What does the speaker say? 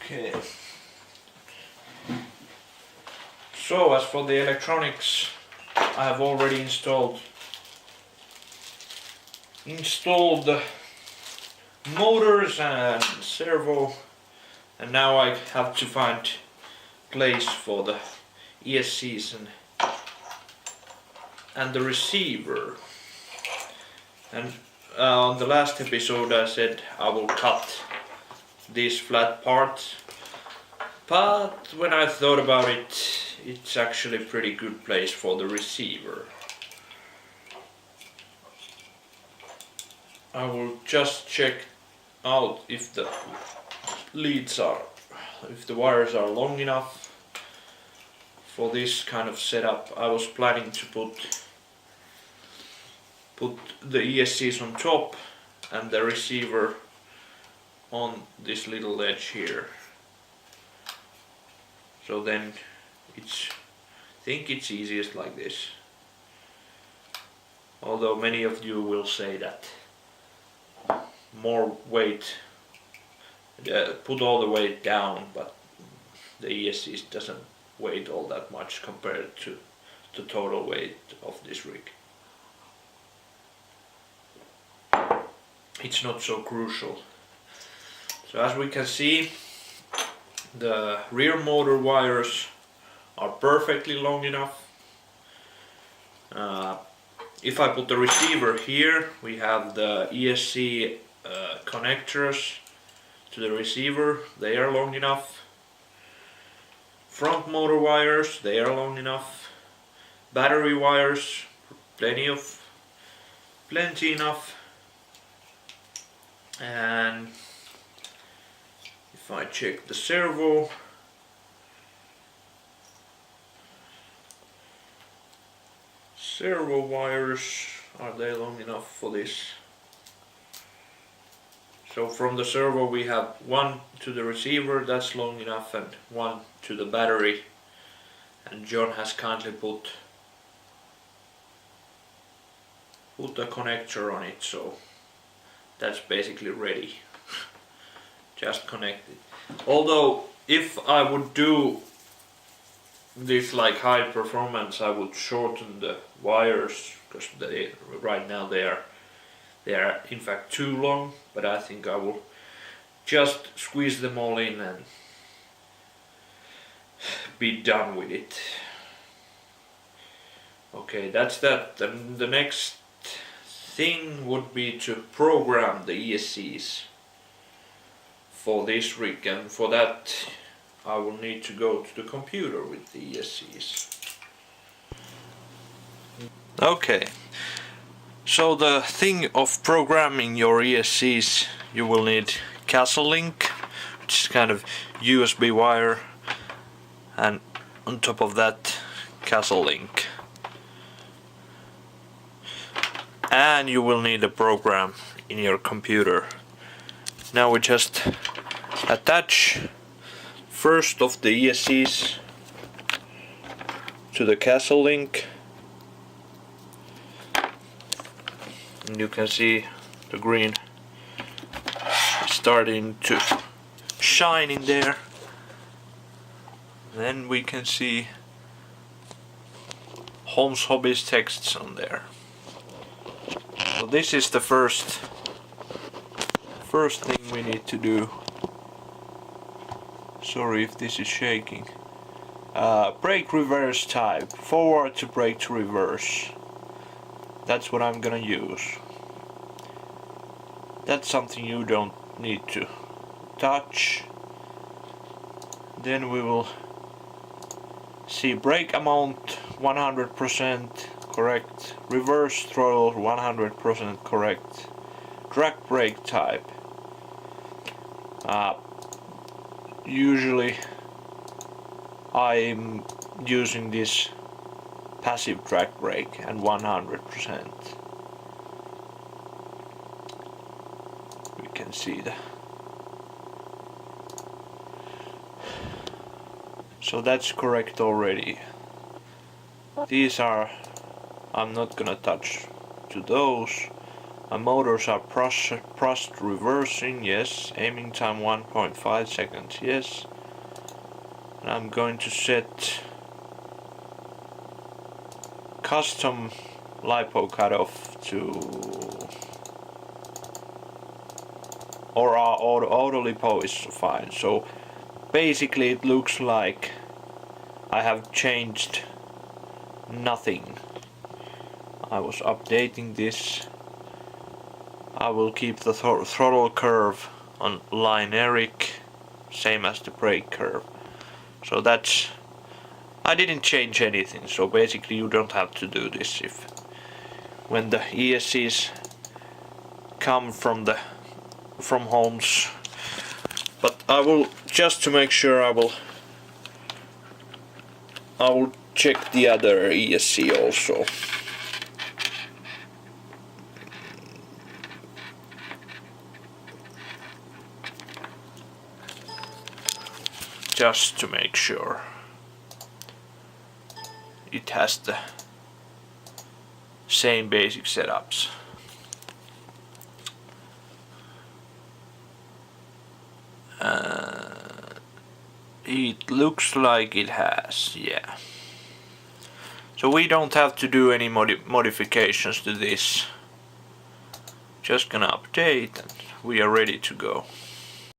Okay. So as for the electronics, I have already installed the motors and servo, and now I have to find place for the ESCs and the receiver. And on the last episode I said I will cut these flat parts, but when I thought about it, it's actually a pretty good place for the receiver. I will just check out if the wires are long enough for this kind of setup. I was planning to put the ESCs on top and the receiver on this little edge here. So then I think it's easiest like this. Although many of you will say that more weight, put all the weight down, but the ESCs doesn't weigh all that much compared to the total weight of this rig. It's not so crucial. So as we can see, the rear motor wires are perfectly long enough. If I put the receiver here, we have the ESC connectors to the receiver, they are long enough. Front motor wires, they are long enough. Battery wires, plenty enough. And if I check the servo, wires, are they long enough for this? So from the servo we have one to the receiver, that's long enough, and one to the battery. And John has kindly put a connector on it, so that's basically ready. Just connect it. Although if I would do this like high performance, I would shorten the wires, because right now they are in fact too long, but I think I will just squeeze them all in and be done with it. Okay, that's that. And the next thing would be to program the ESCs for this rig, and for that I will need to go to the computer with the ESCs. Okay, so the thing of programming your ESCs, you will need Castle link, which is kind of USB wire, and on top of that Castle link. And you will need a program in your computer. Now we just attach first of the ESCs to the Castle link, and you can see the green is starting to shine in there. Then we can see Holmes Hobbies texts on there. So this is the first thing we need to do. Sorry if this is shaking. Brake reverse type, forward to brake to reverse. That's what I'm gonna use. That's something you don't need to touch. Then we will see brake amount 100% correct, reverse throttle 100% correct, track brake type. Usually I'm using this passive track brake and 100%. We can see that. So that's correct already. These are, I'm not gonna touch to those. My motors are thrust reversing, yes. Aiming time 1.5 seconds, yes. And I'm going to set custom LiPo cutoff to, or auto LiPo is fine. So basically it looks like I have changed nothing. I was updating this. I will keep the throttle curve on linearic, same as the brake curve. So that's, I didn't change anything, so basically you don't have to do this if when the ESCs come from homes. But I will, just to make sure, I will check the other ESC also. Just to make sure it has the same basic setups. It looks like it has, yeah. So we don't have to do any modifications to this. Just gonna update and we are ready to go.